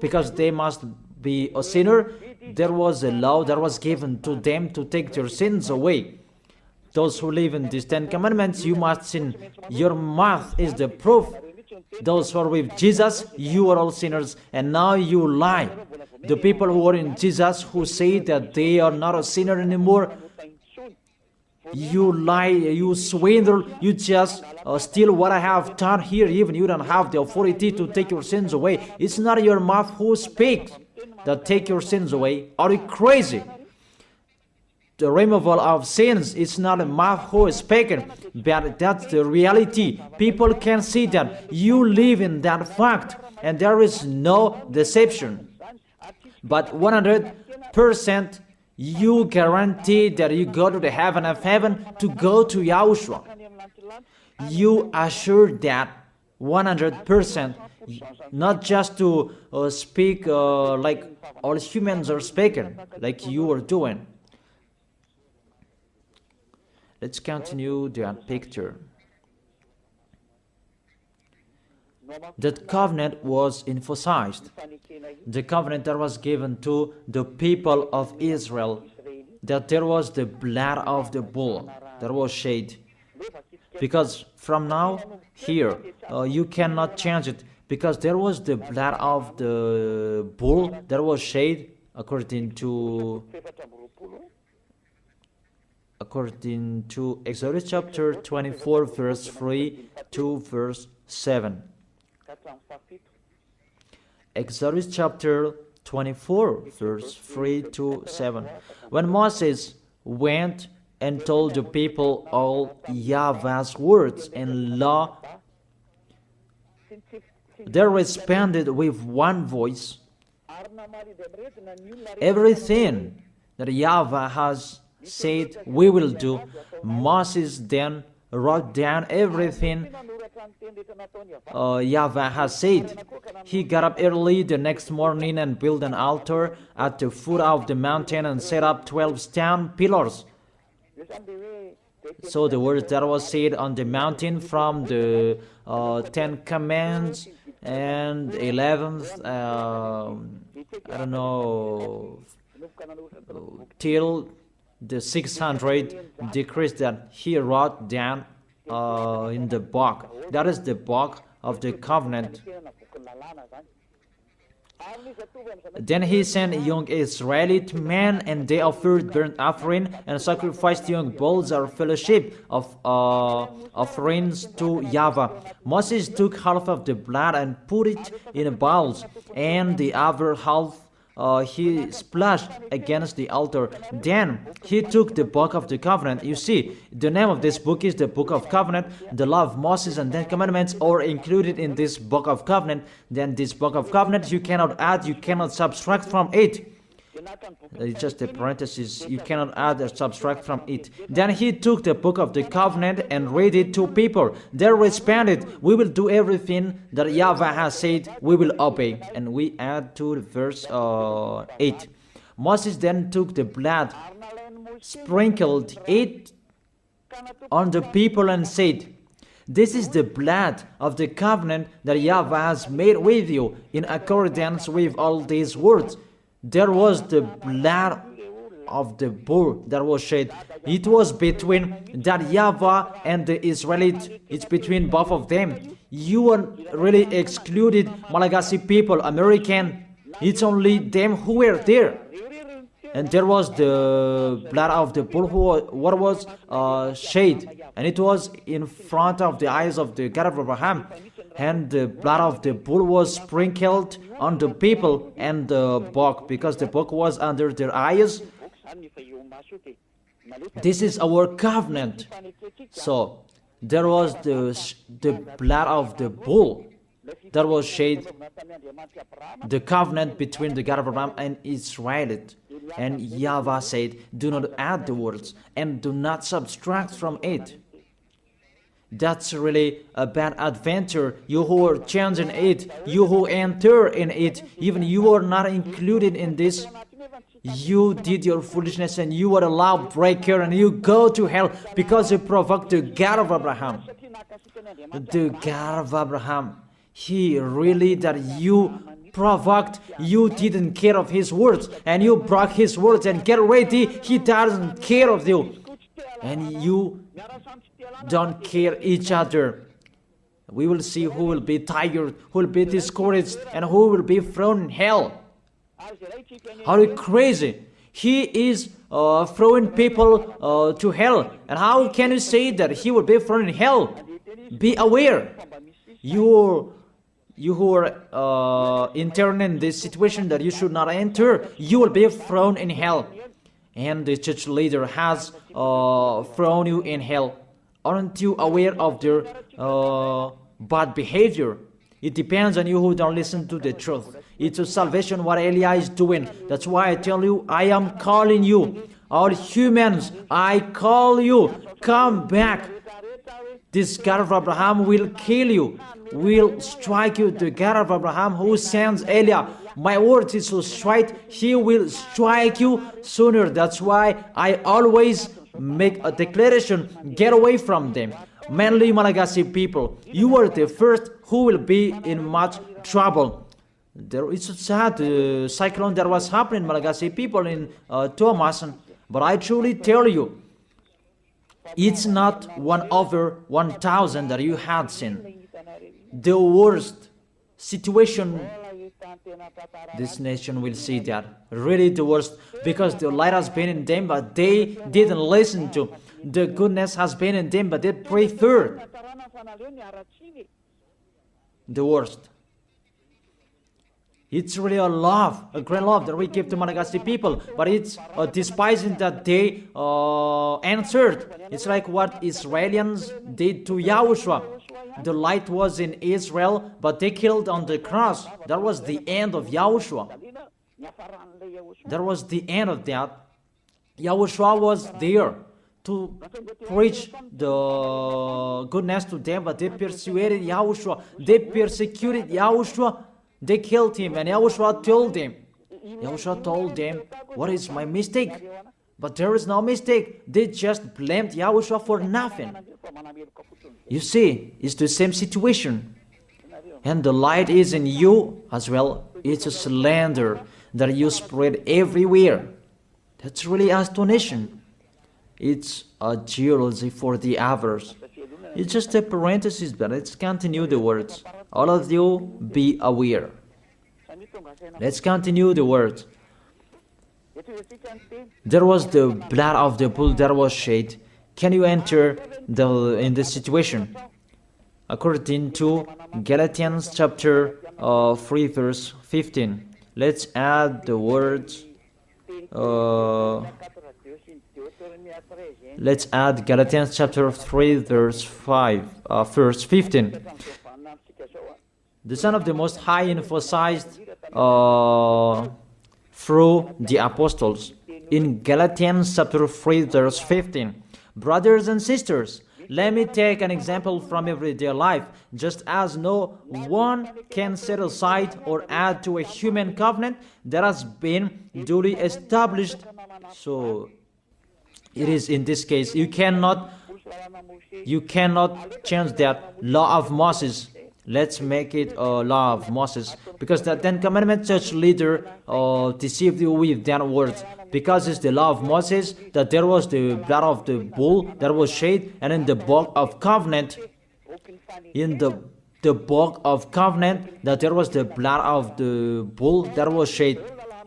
because they must be a sinner, there was a law that was given to them to take their sins away. Those who live in these 10 commandments, you must sin. Your mouth is the proof. Those who are with Jesus, you are all sinners, and now you lie. The people who are in Jesus, who say that they are not a sinner anymore, you lie, you swindle, you just steal what I have taught here. Even you don't have the authority to take your sins away. It's not your mouth who speaks that take your sins away. Are you crazy? The removal of sins is not a mouth who is speaking, but that's the reality. People can see that you live in that fact, and there is no deception. But 100%, you guarantee that you go to the heaven of heaven to go to Yahushua. You assure that 100%, not just to speak like all humans are speaking, like you are doing. Let's continue that picture. That covenant was emphasized. The covenant that was given to the people of Israel, that there was the blood of the bull that was shed. Because from now, here, you cannot change it, because there was the blood of the bull that was shed according to Exodus chapter 24, verse 3 to verse 7. Exodus chapter 24, verse 3 to 7. When Moses went and told the people all YAHVAH's words and law, they responded with one voice. Everything that YAHVAH has said we will do. Moses then wrote down everything YAHVAH has said. He got up early the next morning and built an altar at the foot of the mountain and set up 12 stone pillars. So the words that was said on the mountain from the 10 commands and 11th, I don't know, till the 600 decrees that he wrote down in the book. That is the book of the covenant. Then he sent young Israelite men, and they offered burnt offering and sacrificed young bulls or fellowship of offerings to YAHVAH. Moses took half of the blood and put it in bowls, and the other half he splashed against the altar. Then he took the book of the covenant. You see, the name of this book is the book of covenant. The law of Moses and 10 commandments are included in this book of covenant. Then this book of covenant, you cannot add, you cannot subtract from it. It's just a parenthesis. You cannot add or subtract from it. Then he took the book of the covenant and read it to people. They responded, we will do everything that YAHVAH has said, we will obey. And we add to verse 8. Moses then took the blood, sprinkled it on the people and said, this is the blood of the covenant that YAHVAH has made with you in accordance with all these words. There was the blood of the bull that was shed. It was between that YAHVAH and the Israelites. It's between both of them. You are really excluded, Malagasy people, American. It's only them who were there. And there was the blood of the bull what was shed. And it was in front of the eyes of the God of Abraham. And the blood of the bull was sprinkled on the people and the book, because the book was under their eyes. This is our covenant. So there was the blood of the bull that was shed, the covenant between the God of Abraham and Israel. And YAHVAH said, do not add the words and do not subtract from it. That's really a bad adventure. You who are changing it, you who enter in it, even you are not included in this. You did your foolishness and you are a lawbreaker and you go to hell because you provoked the God of Abraham. The God of Abraham, He really that you provoked, you didn't care of his words, and you broke his words, and get ready, he doesn't care of you, and you don't care each other. We will see who will be tired, who will be discouraged, and who will be thrown in hell. How crazy! He is throwing people to hell. And how can you say that he will be thrown in hell? Be aware. You who are intern in this situation that you should not enter, you will be thrown in hell. And the church leader has thrown you in hell. Aren't you aware of their bad behavior? It depends on you who don't listen to the truth. It's a salvation what Elijah is doing. That's why I tell you, I am calling you. All humans, I call you. Come back. This God of Abraham will kill you, will strike you. The God of Abraham who sends Elijah, my word is so straight, he will strike you sooner. That's why I always make a declaration, get away from them. Mainly Malagasy people, you are the first who will be in much trouble. There is a sad cyclone that was happening Malagasy people in Thomas, but I truly tell you, it's not 1/1000 that you had seen. The worst situation, this nation will see that. Really the worst, because the light has been in them, but they didn't listen to. The goodness has been in them, but they preferred the worst. It's really a love, a great love that we give to Malagasy people, but it's despising that they answered. It's like what Israelis did to Yahushua. The light was in Israel, but they killed on the cross. That was the end of Yahushua. That was the end of that. Yahushua was there to preach the goodness to them, but they persuaded Yahushua. They persecuted Yahushua. They killed him, and Yahushua told them. Yahushua told them, what is my mistake? But there is no mistake. They just blamed Yahushua for nothing. You see, it's the same situation. And the light is in you as well. It's a slander that you spread everywhere. That's really astonishing. It's a jealousy for the others. It's just a parenthesis, but let's continue the words. All of you, be aware. Let's continue the words. There was the blood of the bull that was shed. Can you enter in this situation? According to Galatians chapter 3 verse 15. Let's add the words. Let's add Galatians chapter 3 verse 15. The Son of the Most High emphasized through the apostles in Galatians chapter 3 verse 15. Brothers and sisters, let me take an example from everyday life. Just as no one can set aside or add to a human covenant that has been duly established, so it is in this case, you cannot change that law of Moses. Let's make it a law of Moses, because the Ten Commandment church leader deceived you with that words. Because it's the law of Moses that there was the blood of the bull that was shed, and in the book of covenant, the book of covenant, that there was the blood of the bull that was shed,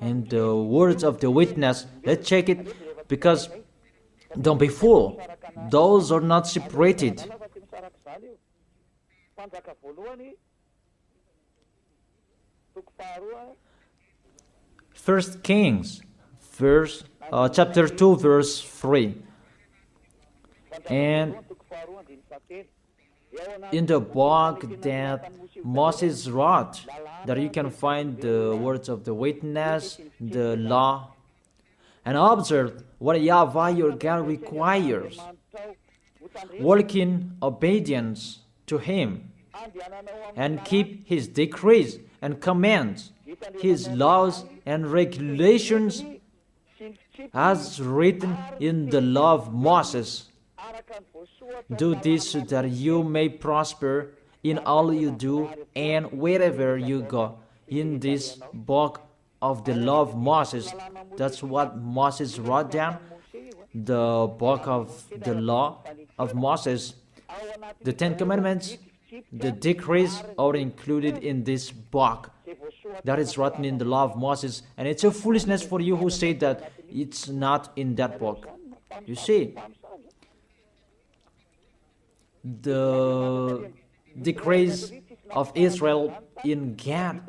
and the words of the witness. Let's check it, because don't be fooled. Those are not separated. First Kings, chapter 2, verse 3. And in the book that Moses wrote, that you can find the words of the witness, the law, and observe what YAHVAH your God requires. Walk in obedience to Him, and keep His decrees and commands, His laws and regulations, as written in the law of Moses. Do this so that you may prosper in all you do and wherever you go. in this book of the law of Moses. That's what Moses wrote down. The book of the law of Moses, the Ten Commandments, the decrees are included in this book that is written in the law of Moses. And it's a foolishness for you who say that it's not in that book. You see, the decrees of Israel in Gad,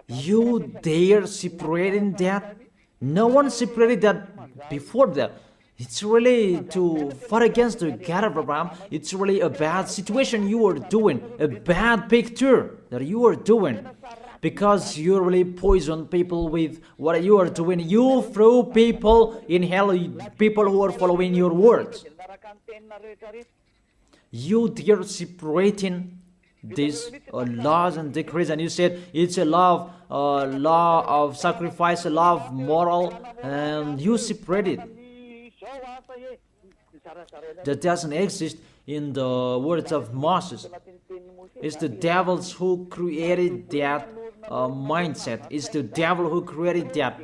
you dare separating that? No one separated that before that. It's really to fight against the God of Abraham. It's really a bad situation you are doing, a bad picture that you are doing, because you really poison people with what you are doing. You throw people in hell, people who are following your words. You dare separating these laws and decrees, and you said it's a law of sacrifice, a law of moral, and you separate it. That doesn't exist in the words of Moses. It's the devils who created that mindset. It's the devil who created that.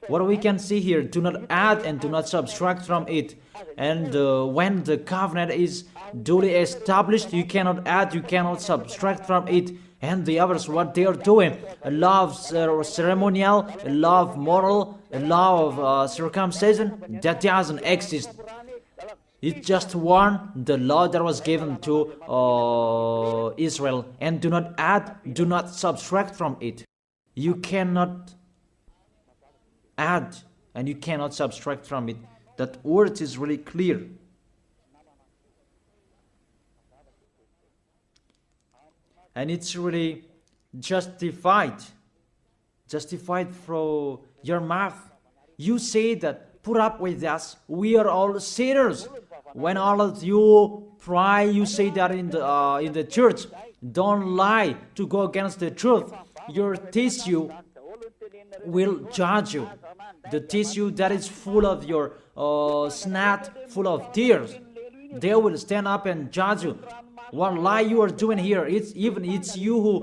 What we can see here, do not add and do not subtract from it. And when the covenant is duly established, you cannot add, you cannot subtract from it. And the others, what they are doing, a law of ceremonial, a law of moral, a law of circumcision, that doesn't exist. It's just one, the law that was given to Israel. And do not add, do not subtract from it. You cannot add and you cannot subtract from it. That word is really clear. And it's really justified from your mouth. You say that, put up with us, we are all sinners. When all of you pray, you say that in the church. Don't lie to go against the truth. Your tissue will judge you. The tissue that is full of your snot, full of tears, they will stand up and judge you. What lie you are doing here? It's you who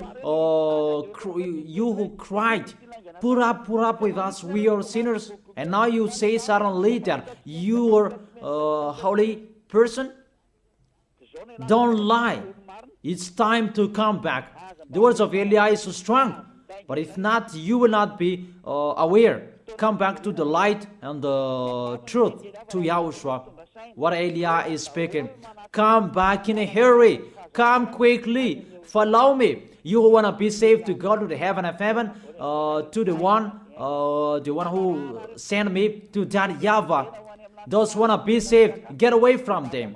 cried. Put up with us. We are sinners. And now you say suddenly that you are a holy person. Don't lie. It's time to come back. The words of Eli is so strong. But if not, you will not be aware. Come back to the light and the truth, to Yahushua. What Eli is speaking. Come back in a hurry. Come quickly. Follow me. You who want to be saved, to go to the heaven of heaven, to the one who sent me, to that YAHVAH. Those who want to be saved, get away from them.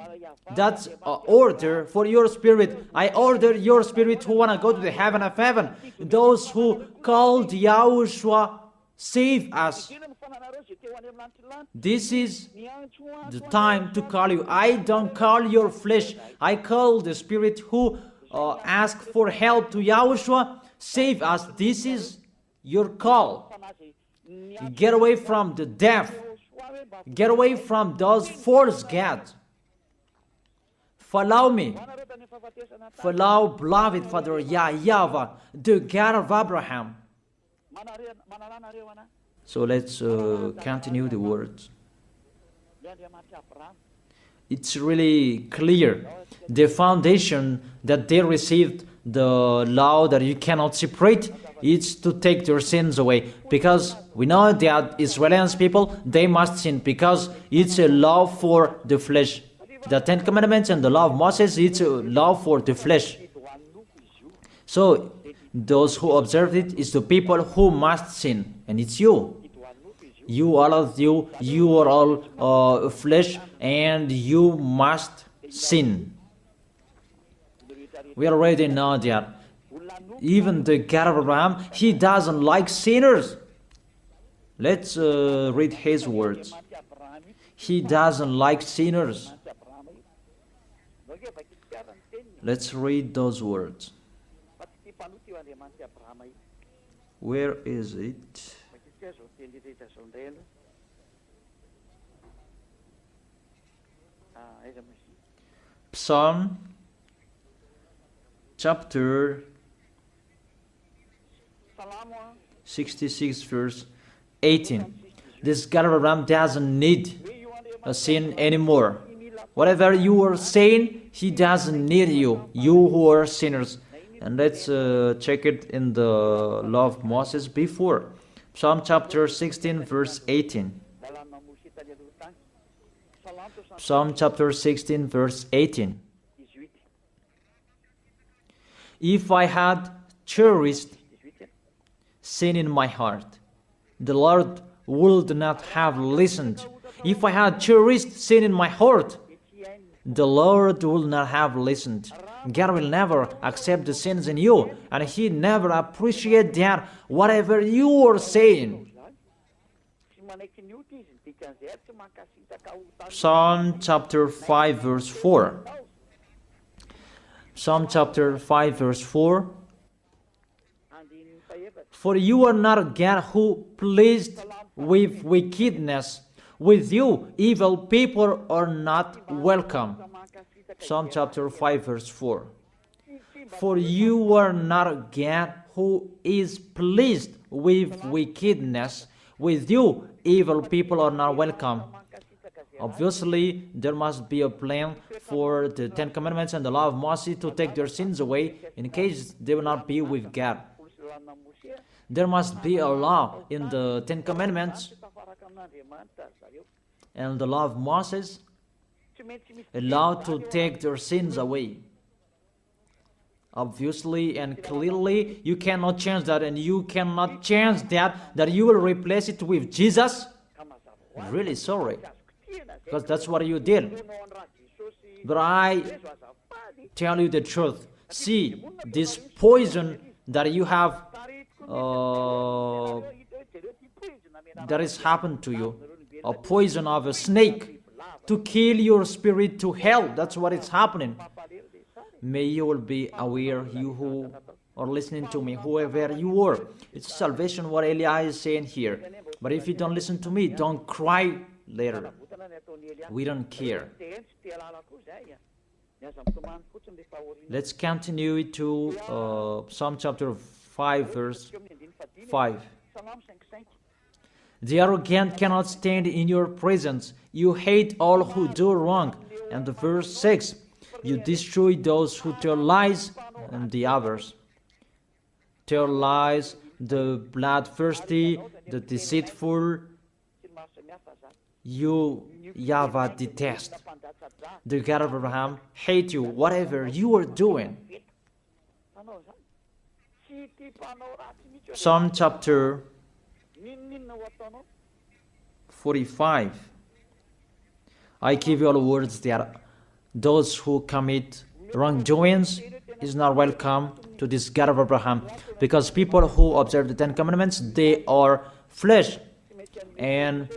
That's an order for your spirit. I order your spirit who want to go to the heaven of heaven. Those who called Yahushua, save us. This is the time to call you. I don't call your flesh. I call the spirit who ask for help to Yahushua. Save us. This is your call. Get away from the deaf. Get away from those false gods. Follow me. Follow beloved Father YAHVAH, the God of Abraham. So let's continue the words. It's really clear. The foundation that they received, the law that you cannot separate, is to take their sins away. Because we know that Israelians people, they must sin because it's a law for the flesh. The Ten Commandments and the law of Moses, it's a law for the flesh. So those who observe it is the people who must sin, and it's you. You, all of you, you are all flesh, and you must sin. We already know that. Even the God of Abraham, he doesn't like sinners. Let's read his words. He doesn't like sinners. Let's read those words. Where is it? Psalm chapter 66 verse 18. This God of Abraham doesn't need a sin anymore. Whatever you are saying, he doesn't need you. You who are sinners. And let's check it in the law of Moses before. Psalm chapter 16 verse 18. Psalm chapter 16 verse 18. If I had cherished sin in my heart, the Lord would not have listened. If I had cherished sin in my heart, the Lord will not have listened. God will never accept the sins in you, and He never appreciates that whatever you are saying. Psalm chapter 5 verse 4. Psalm chapter 5 verse 4. For you are not a God who pleased with wickedness. With you, evil people are not welcome. Psalm chapter 5 verse 4. For you are not a God who is pleased with wickedness. With you, evil people are not welcome. Obviously, there must be a plan for the Ten Commandments and the law of Moses to take their sins away in case they will not be with God. There must be a law in the Ten Commandments and the law of Moses, a law to take their sins away. Obviously and clearly, you cannot change that, and you cannot change that you will replace it with Jesus. Really sorry, because that's what you did. But I tell you the truth. See, this poison that you have, that has happened to you, a poison of a snake to kill your spirit to hell. That's what is happening. May you will be aware, you who are listening to me, whoever you are. It's salvation what Eli is saying here. But if you don't listen to me, don't cry later. We don't care. Let's continue to Psalm chapter 5 verse 5. The arrogant cannot stand in your presence. You hate all who do wrong. And the verse 6. You destroy those who tell lies, and the others. Tell lies, the bloodthirsty, the deceitful. You, YAHVAH, detest. The God of Abraham hate you, whatever you are doing. Psalm chapter 45. I give you all words that those who commit wrongdoings is not welcome to this God of Abraham, because people who observe the Ten Commandments, they are flesh, and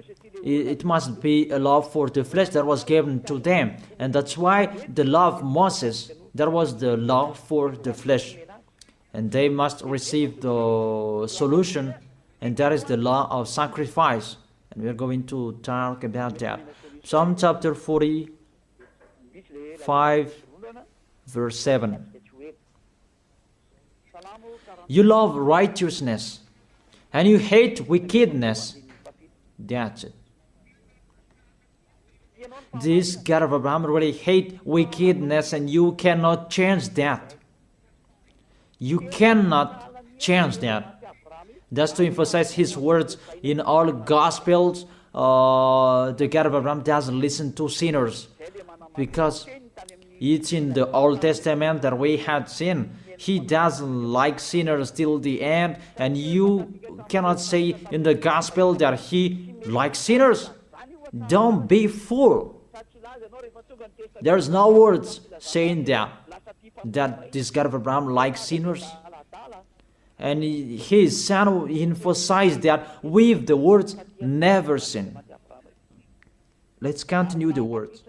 it must be a law for the flesh that was given to them, and that's why the law of Moses, that was the law for the flesh, and they must receive the solution, and that is the law of sacrifice, and we are going to talk about that. Psalm chapter 45 verse 7. You love righteousness and you hate wickedness. That's it. This God of Abraham really hate wickedness, and you cannot change that. You cannot change that. That's to emphasize his words in all Gospels. The God of Abraham doesn't listen to sinners, because it's in the Old Testament that we had seen. He doesn't like sinners till the end, and you cannot say in the Gospel that he likes sinners. Don't be fool. There's no words saying that this God of Abraham likes sinners. And his son emphasized that with the words, never sin. Let's continue the words.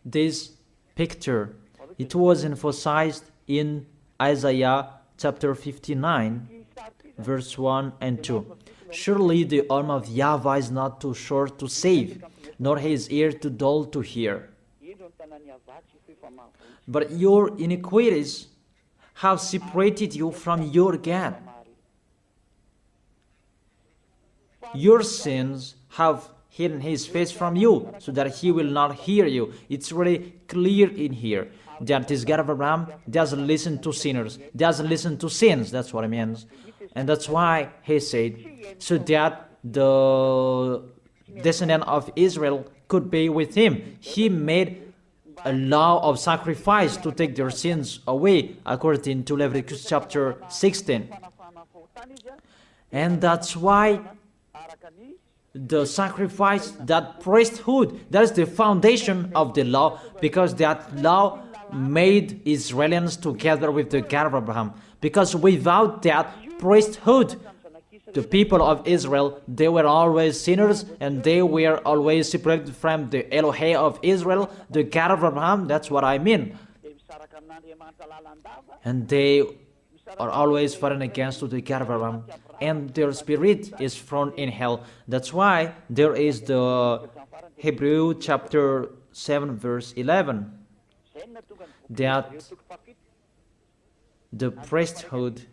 This picture, it was emphasized in Isaiah chapter 59, verse 1 and 2. Surely the arm of YAHVAH is not too short to save, nor his ear too dull to hear. But your iniquities have separated you from your God. Your sins have hidden His face from you so that He will not hear you. It's really clear in here that this God of Abraham doesn't listen to sinners, doesn't listen to sins. That's what it means. And that's why He said, so that the descendant of Israel could be with Him. He made a law of sacrifice to take their sins away, according to Leviticus chapter 16. And that's why the sacrifice, that priesthood, that is the foundation of the law, because that law made Israelians together with the God of Abraham. Because without that priesthood, the people of Israel, they were always sinners, and they were always separated from the Elohim of Israel, the God of Abraham. That's what I mean. And they are always fighting against the God of Abraham, and their spirit is thrown in hell. That's why there is the Hebrew chapter 7 verse 11, that the priesthood,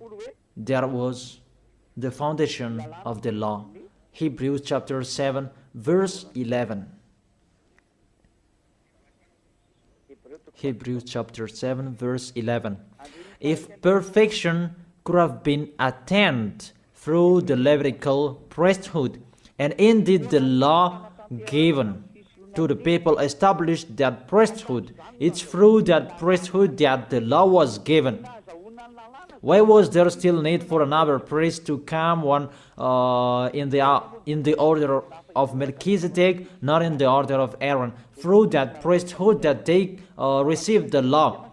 that was the foundation of the law. Hebrews chapter 7 verse 11. Hebrews chapter 7 verse 11. If perfection could have been attained through the Levitical priesthood, and indeed the law given to the people established that priesthood, it's through that priesthood that the law was given. Why was there still need for another priest to come, one in the order of Melchizedek, not in the order of Aaron? Through that priesthood that they received the law.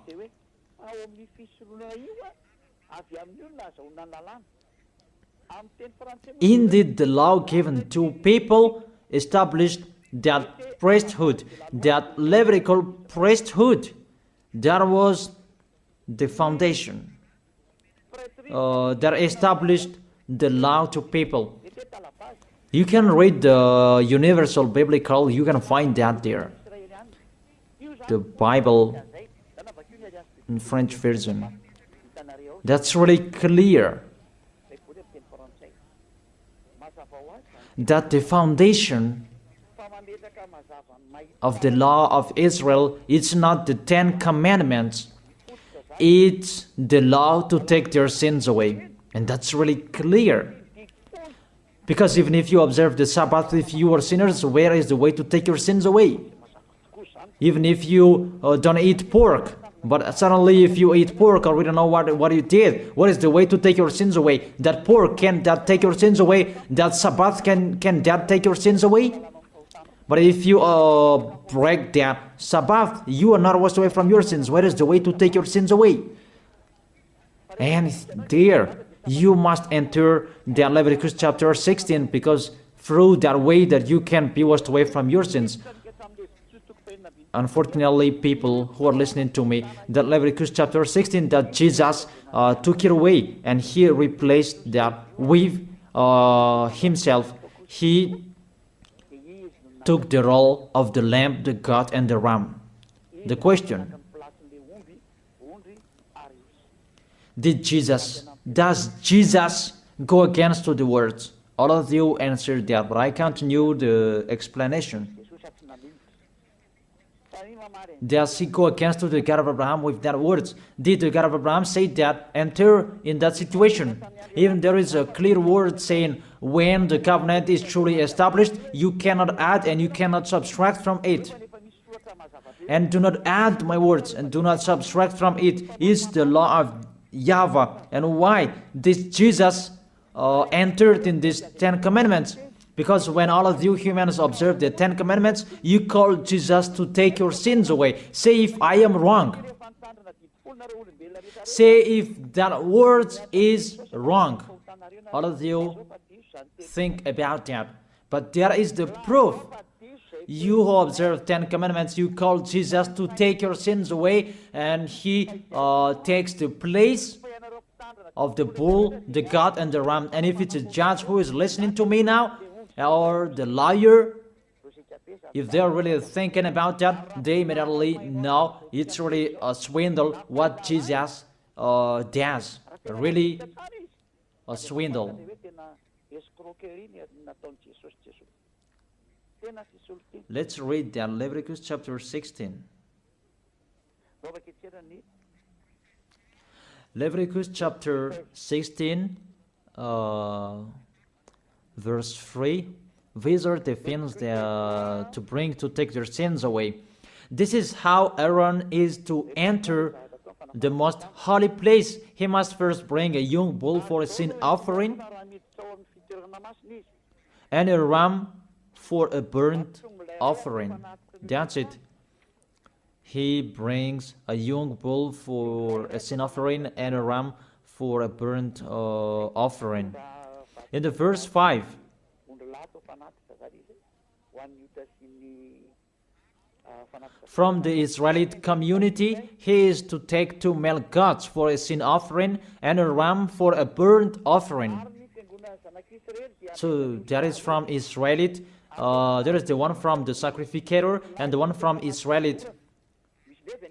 Indeed, the law given to people established that priesthood, that Levitical priesthood. That was the foundation that established the law to people. You can read the Universal Biblical, you can find that there. The Bible in French version. That's really clear that the foundation of the law of Israel is not the 10 Commandments, it's the law to take their sins away. And that's really clear. Because even if you observe the Sabbath, if you are sinners, where is the way to take your sins away? Even if you don't eat pork, but suddenly if you eat pork, or we don't know what you did, what is the way to take your sins away? That pork, can that take your sins away? That Sabbath, can that take your sins away? But if you break that Sabbath, you are not washed away from your sins. Where is the way to take your sins away? And there, you must enter the Leviticus chapter 16, because through that way that you can be washed away from your sins. Unfortunately, people who are listening to me, that Leviticus chapter 16, that Jesus took it away, and He replaced that with Himself. He took the role of the lamb, the goat, and the ram. The question: does Jesus go against the words? All of you answered that, but I continue the explanation. Does He go against the God of Abraham with that words? Did the God of Abraham say that enter in that situation? Even there is a clear word saying, when the covenant is truly established, you cannot add and you cannot subtract from it. And do not add my words and do not subtract from it is the law of YAHVAH. And why this Jesus entered in these 10 commandments? Because when all of you humans observe the 10 commandments, you call Jesus to take your sins away. Say if I am wrong. Say if that word is wrong. All of you think about that. But there is the proof. You who observe 10 commandments, you call Jesus to take your sins away, and He takes the place of the bull, the goat, and the ram. And if it's a judge who is listening to me now, or the lawyer, if they're really thinking about that, they immediately know it's really a swindle what Jesus that's really a swindle. Let's read that, Leviticus chapter 16. Leviticus chapter 16, verse 3. These are the things that, to take their sins away. This is how Aaron is to enter the most holy place. He must first bring a young bull for a sin offering and a ram for a burnt offering. That's it. He brings a young bull for a sin offering and a ram for a burnt offering. In the verse 5, from the Israelite community, he is to take 2 male goats for a sin offering and a ram for a burnt offering. So that is from Israelite. There is the one from the sacrificator and the one from Israelite.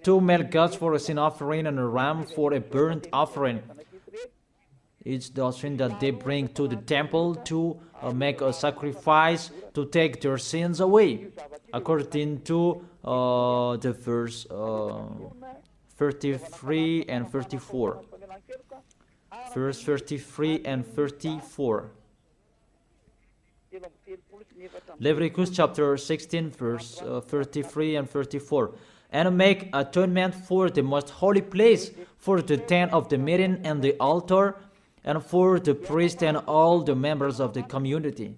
2 male goats for a sin offering and a ram for a burnt offering. It's the offering that they bring to the temple to make a sacrifice to take their sins away, according to the verse 33 and 34. Verse 33 and 34. Leviticus chapter 16, verse 33 and 34. And make atonement for the most holy place, for the tent of the meeting and the altar, and for the priest and all the members of the community.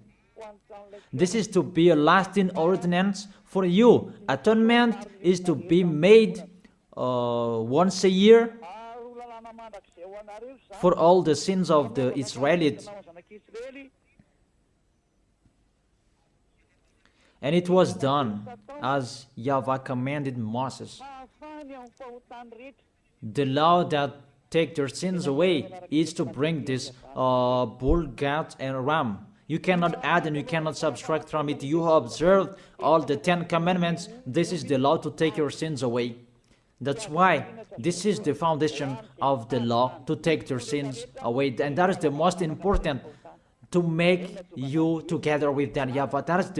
This is to be a lasting ordinance for you. Atonement is to be made once a year for all the sins of the Israelites. And it was done as YAHVAH commanded Moses. The law that take their sins away is to bring this bull, goat, and ram. You cannot add and you cannot subtract from it. You have observed all the 10 commandments. This is the law to take your sins away. That's why this is the foundation of the law, to take your sins away. And that is the most important, to make you together with that YAHVAH. That is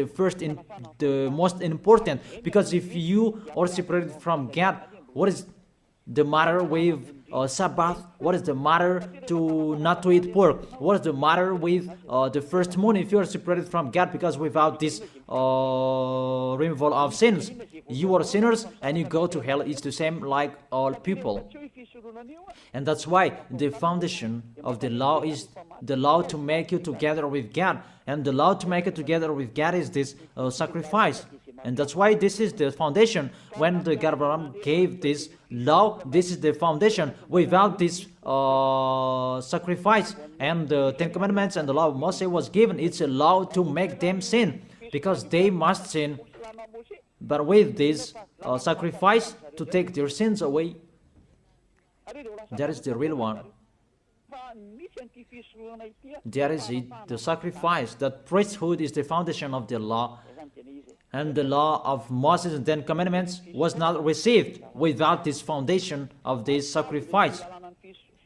the most important. Because if you are separated from God, what is the matter with Sabbath? What is the matter to not to eat pork? What is the matter with the first moon if you are separated from God? Because without this removal of sins, you are sinners and you go to hell. It's the same like all people. And that's why the foundation of the law is the law to make you together with God. And the law to make it together with God is this sacrifice. And that's why this is the foundation. When the God Abraham gave this law, this is the foundation. Without this sacrifice and the 10 Commandments and the law of Moses was given, it's a law to make them sin, because they must sin. But with this sacrifice to take their sins away, that is the real one. That is it, the sacrifice. That priesthood is the foundation of the law. And the law of Moses and 10 Commandments was not received without this foundation of this sacrifice.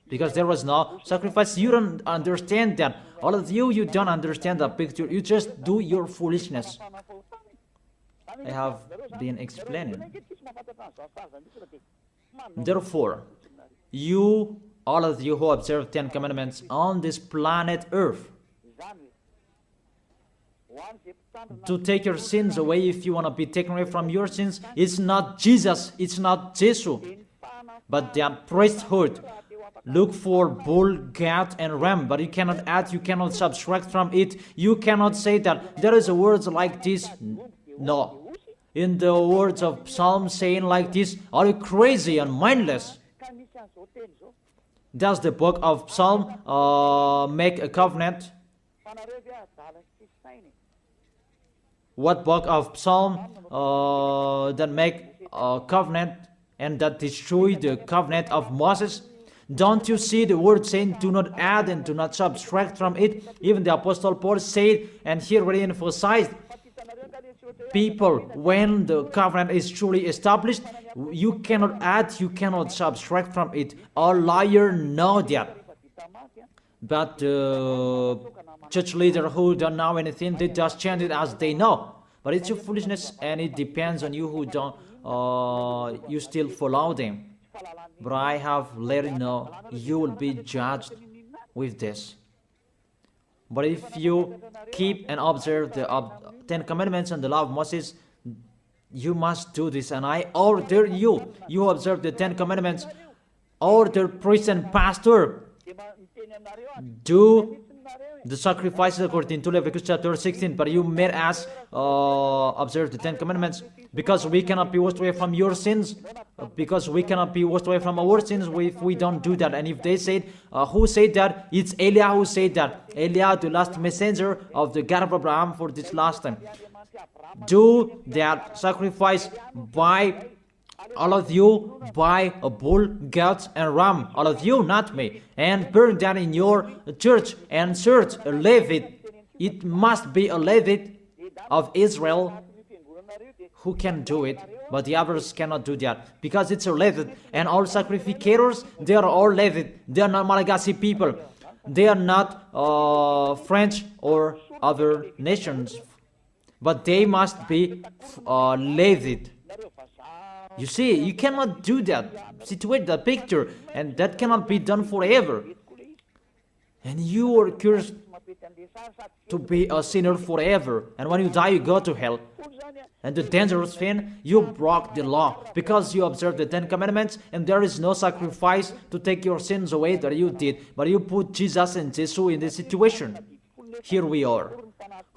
Because there was no sacrifice. You don't understand that. All of you, you don't understand the picture. You just do your foolishness. I have been explaining. Therefore, you, all of you who observe 10 Commandments on this planet Earth, to take your sins away, if you want to be taken away from your sins, it's not Jesus, it's not Jesus, but the priesthood. Look for bull, goat, and ram, but you cannot add, you cannot subtract from it. You cannot say that there is a word like this. No. In the words of Psalm saying like this, are you crazy and mindless? Does the book of Psalm make a covenant? What book of Psalm that make a covenant and that destroy the covenant of Moses? Don't you see the word saying, do not add and do not subtract from it? Even the Apostle Paul said, and here really emphasized, people, when the covenant is truly established, you cannot add, you cannot subtract from it. All liars know that. But church leaders who don't know anything, they just chant it as they know. But it's your foolishness, and it depends on you who don't, you still follow them. But I have let you know, you will be judged with this. But if you keep and observe the 10 commandments and the law of Moses, you must do this. And I order you, you observe the 10 commandments, order priest and pastor, do the sacrifices according to Leviticus chapter 16. But you made us observe the 10 commandments, because we cannot be washed away from your sins, because we cannot be washed away from our sins if we don't do that. And if they said, who said that? It's Eliah who said that. Eliah, the last messenger of the God of Abraham for this last time. Do that sacrifice by all of you, by a bull, goat, and ram, all of you, not me, and burn that in your church, and search a Levite. It must be a Levite of Israel who can do it, but the others cannot do that, because it's a Levite. And all sacrificators, they are all Levite. They are not Malagasy people. They are not French or other nations, but they must be Levite. You see, you cannot do that, situate that picture, and that cannot be done forever. And you are cursed to be a sinner forever, and when you die, you go to hell. And the dangerous thing, you broke the law, because you observed the 10 commandments, and there is no sacrifice to take your sins away that you did, but you put Jesus and Jesus in this situation. Here we are.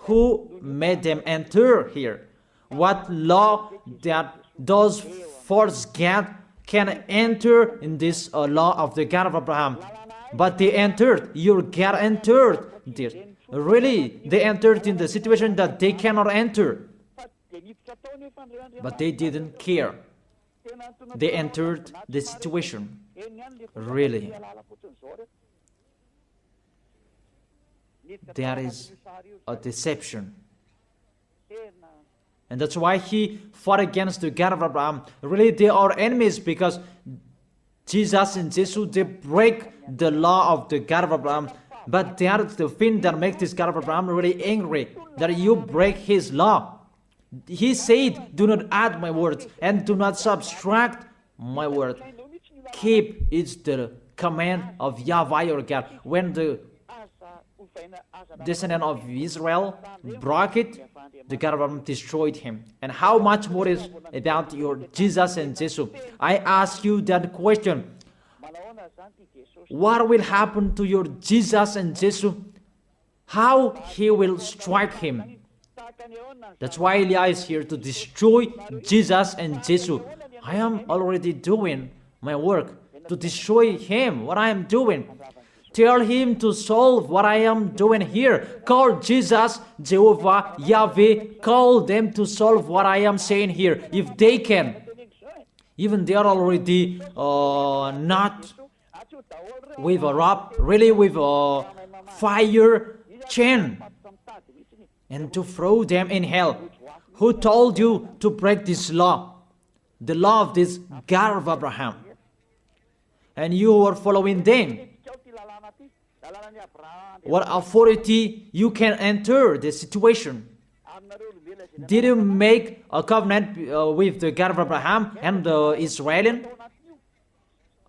Who made them enter here? What law that those false God can enter in this law of the God of Abraham? But they entered. Your God entered this. Really, they entered in the situation that they cannot enter. But they didn't care. They entered the situation. Really. There is a deception. And that's why he fought against the God of Abraham. Really, they are enemies, because Jesus and Jesus, they break the law of the God of Abraham. But they are the thing that makes this God of Abraham really angry, that you break his law. He said, do not add my words, and do not subtract my word. Keep, it's the command of YAHVAH your God. When the descendant of Israel broke it, the God of Abraham destroyed him. And how much more is about your Jesus and Jesus? I ask you that question. What will happen to your Jesus and Jesus? How he will strike him? That's why Eliah is here, to destroy Jesus and Jesus. I am already doing my work to destroy him, what I am doing. Tell him to solve what I am doing here. Call Jesus, Jehovah, Yahweh. Call them to solve what I am saying here, if they can. Even they are already not with a rope, really with a fire chain, and to throw them in hell. Who told you to break this law? The law of this God of Abraham. And you are following them. What authority you can enter the situation? Did you make a covenant with the God of Abraham and the Israelian?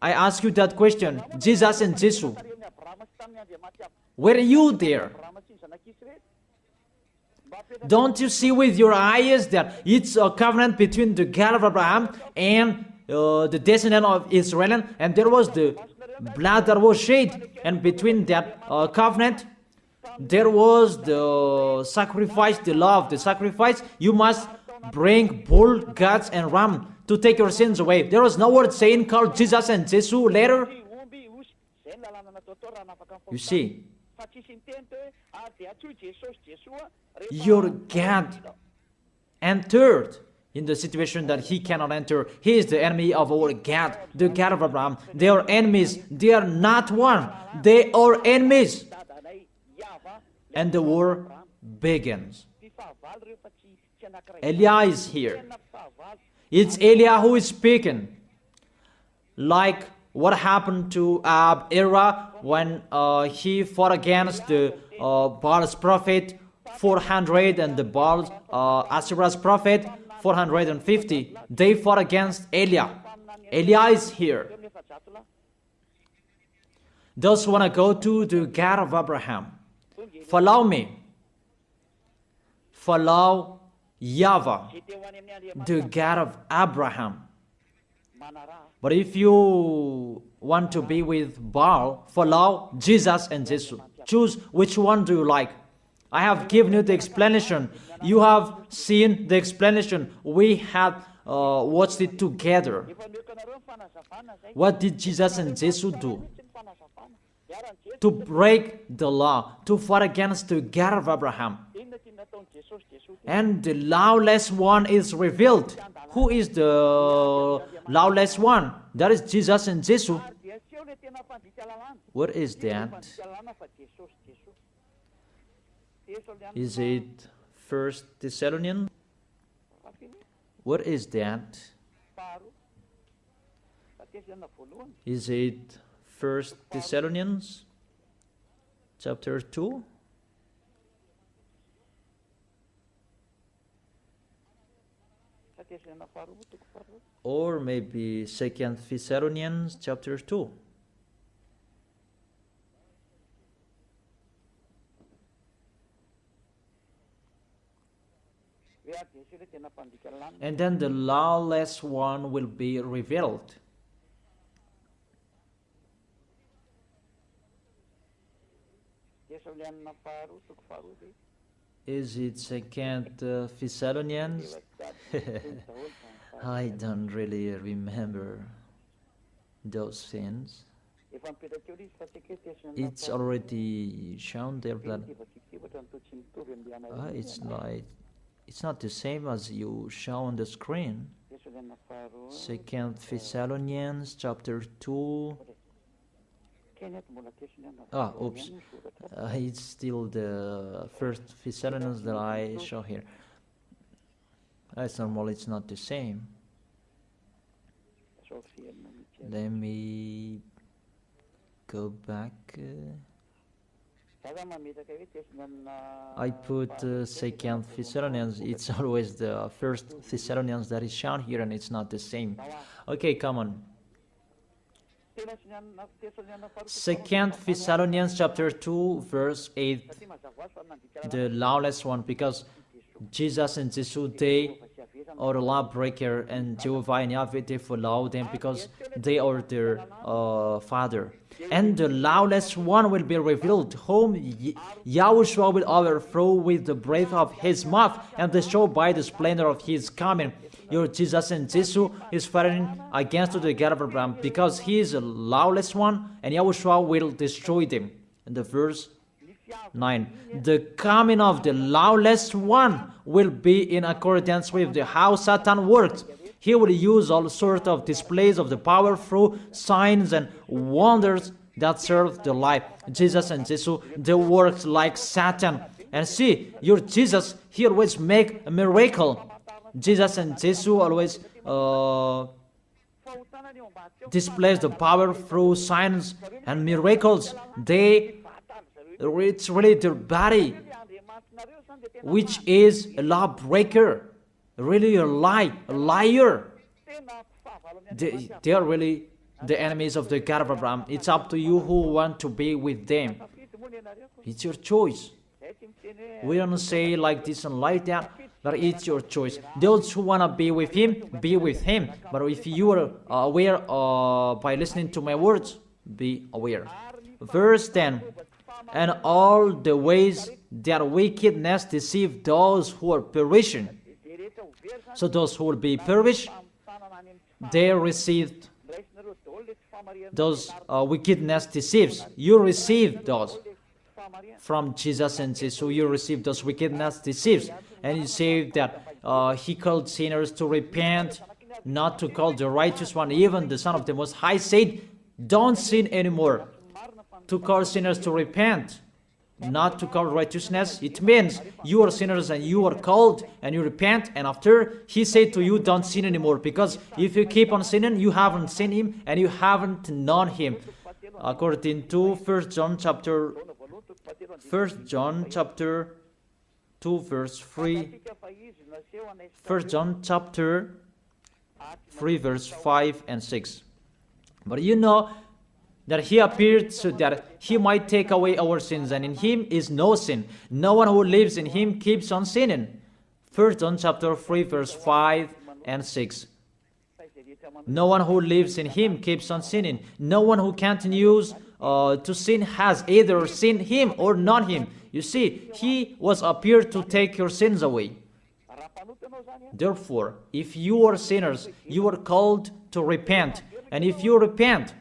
I ask you that question. Jesus and Jesus, were you there? Don't you see with your eyes that it's a covenant between the God of Abraham and the descendant of Israel, and there was the blood that was shed, and between that covenant there was the sacrifice, the law of the sacrifice. You must bring bull, goats, and ram to take your sins away. There was no word saying call Jesus and Jesus later. You see, your God entered in the situation that he cannot enter. He is the enemy of our God, the God of Abraham. They are enemies. They are not one. They are enemies. And the war begins. Eliah is here. It's Eliah who is speaking. Like what happened to Era when he fought against the Baal's prophet 400 and the Baal Asherah's prophet 450. They fought against Eliah. Eliah is here. Those who want to go to the God of Abraham, follow me. Follow YAHVAH, the God of Abraham. But if you want to be with Baal, follow Jesus and Jesus. Choose which one do you like. I have given you the explanation. You have seen the explanation. We have watched it together. What did Jesus and Jesus do? To break the law, to fight against the God of Abraham. And the lawless one is revealed. Who is the lawless one? That is Jesus and Jesus. What is that? Is it 1 Thessalonians? What is that? Is it 1 Thessalonians chapter 2? Or maybe 2 Thessalonians chapter 2. And then the lawless one will be revealed. Is it 2 Thessalonians? I don't really remember those things. It's already shown there that it's not the same as you show on the screen. 2 Thessalonians chapter 2. Oops. It's still the 1 Thessalonians that I show here. It's normal, it's not the same. Let me go back. I put 2 Thessalonians. It's always the 1 Thessalonians that is shown here, and it's not the same. Okay, come on. 2 Thessalonians chapter 2 verse 8, the lawless one, because Jesus and Jesus, they are the lawbreaker, and Jehovah and Yahweh, they follow them because they are their father. And the lawless one will be revealed, whom Yahushua will overthrow with the breath of his mouth and destroy by the splendor of his coming. Your Jesus and Jesus is fighting against the God of Abraham because he is a lawless one, and Yahushua will destroy them. In the verse 9, the coming of the lawless one will be in accordance with how Satan works. He will use all sorts of displays of the power through signs and wonders that serve the lie. Jesus and Jesus, they work like Satan. And see, your Jesus, he always make a miracle. Jesus and Jesus always displays the power through signs and miracles. It's really their body, which is a lawbreaker, really a liar. They are really the enemies of the God of Abraham. It's up to you who want to be with them. It's your choice. We don't say like this and like that, but it's your choice. Those who want to be with him, be with him. But if you are aware by listening to my words, be aware. Verse 10, and all the ways that wickedness deceive those who are perishing. So those who will be perished, they received those wickedness deceives. You receive those from Jesus and Jesus. So you receive those wickedness deceives. And you say that he called sinners to repent, not to call the righteous one. Even the Son of the Most High said, don't sin anymore. To call sinners to repent. not to call righteousness. It means you are sinners and you are called and you repent, and after he said to you, don't sin anymore, because if you keep on sinning, you haven't seen him and you haven't known him. According to 1 John chapter 2 verse 3, 1 John chapter 3 verse 5 and 6. But you know that he appeared so that he might take away our sins, and in him is no sin. No one who lives in him keeps on sinning. 1 John chapter 3 verse 5 and 6. No one who lives in him keeps on sinning. No one who continues to sin has either seen him or not him. You see, he was appeared to take your sins away. Therefore, if you are sinners, you are called to repent. And if you repent,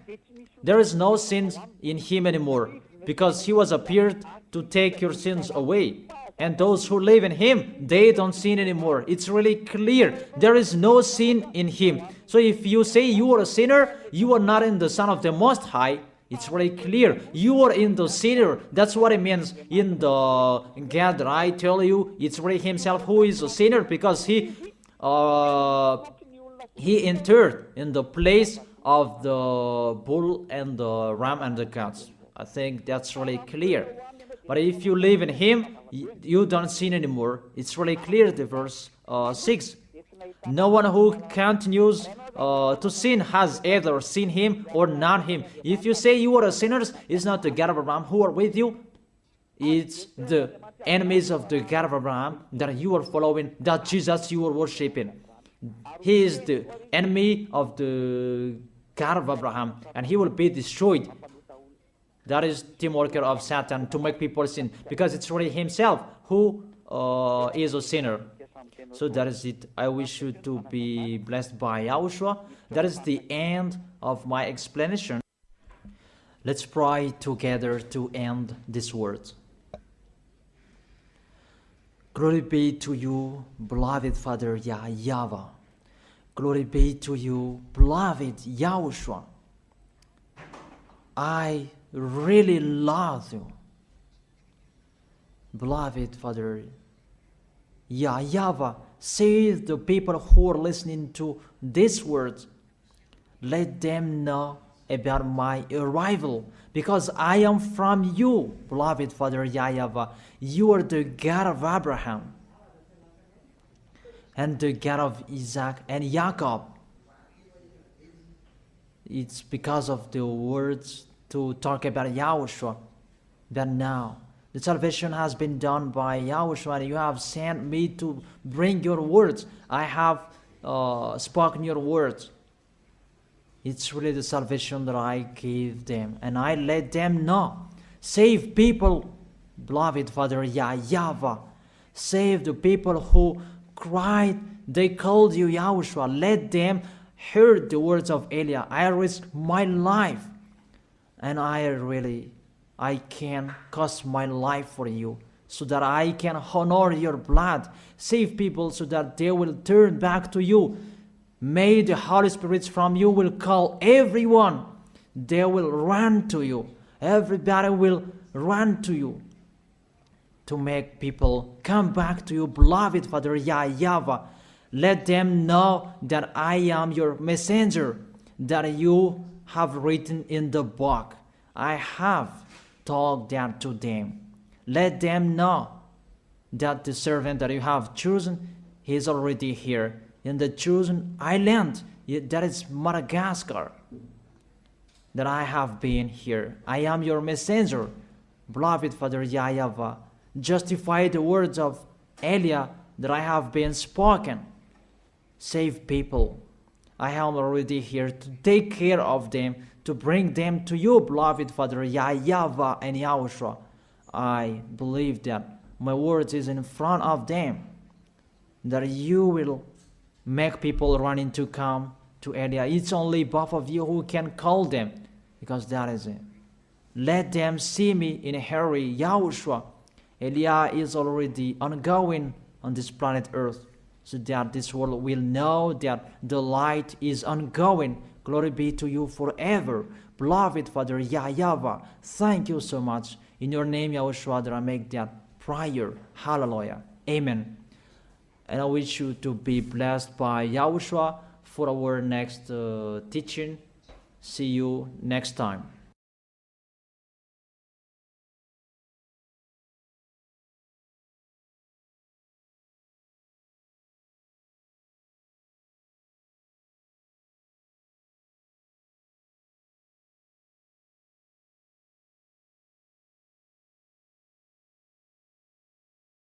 there is no sin in him anymore, because he was appeared to take your sins away. And those who live in him, they don't sin anymore. It's really clear. There is no sin in him. So if you say you are a sinner, you are not in the Son of the Most High. It's very clear. You are in the sinner. That's what it means in the God that I tell you. It's really himself who is a sinner, because he entered in the place of the bull and the ram and the goats. I think that's really clear. But if you live in him, you don't sin anymore. It's really clear, the verse 6. No one who continues to sin has either seen him or not him. If you say you are a sinner, it's not the God of Abraham who are with you. It's the enemies of the God of Abraham that you are following, that Jesus you are worshiping. He is the enemy of the God of Abraham, and he will be destroyed. That is team worker of Satan, to make people sin, because it's really himself who is a sinner. So that is it. I wish you to be blessed by Yahushua. That is the end of my explanation. Let's pray together to end this word. Glory be to you, beloved Father YAHVAH. Glory be to you, beloved Yahushua. I really love you, beloved Father YAHVAH. Save the people who are listening to these words. Let them know about my arrival, because I am from you, beloved Father YAHVAH. You are the God of Abraham and the God of Isaac and Jacob. It's because of the words to talk about Yahushua that now the salvation has been done by Yahushua, and you have sent me to bring your words. I have spoken your words. It's really the salvation that I gave them, and I let them know. Save people, beloved Father YAHVAH. Save the people who cried, they called you Yahushua. Let them hear the words of Eliah. I risk my life, and I can cost my life for you, so that I can honor your blood. Save people so that they will turn back to you. May the Holy Spirit from you will call everyone. They will run to you. Everybody will run to you to make people come back to you, beloved Father YAHVAH. Let them know that I am your messenger, that you have written in the book. I have told that to them. Let them know that the servant that you have chosen, he is already here in the chosen island, that is Madagascar, that I have been here. I am your messenger, beloved Father YAHVAH. Justify the words of Eliah that I have been spoken. Save people. I am already here to take care of them, to bring them to you, beloved Father YAHVAH and Yahushua. I believe that my words is in front of them, that you will make people running to come to Eliah. It's only both of you who can call them, because that is it. Let them see me in a hurry, Yahushua. Eliah is already ongoing on this planet Earth, so that this world will know that the light is ongoing Glory be to you forever. Beloved Father YAHVAH, thank you so much. In your name, Yahushua, that I make that prayer. Hallelujah. Amen. And I wish you to be blessed by Yahushua for our next teaching. See you next time.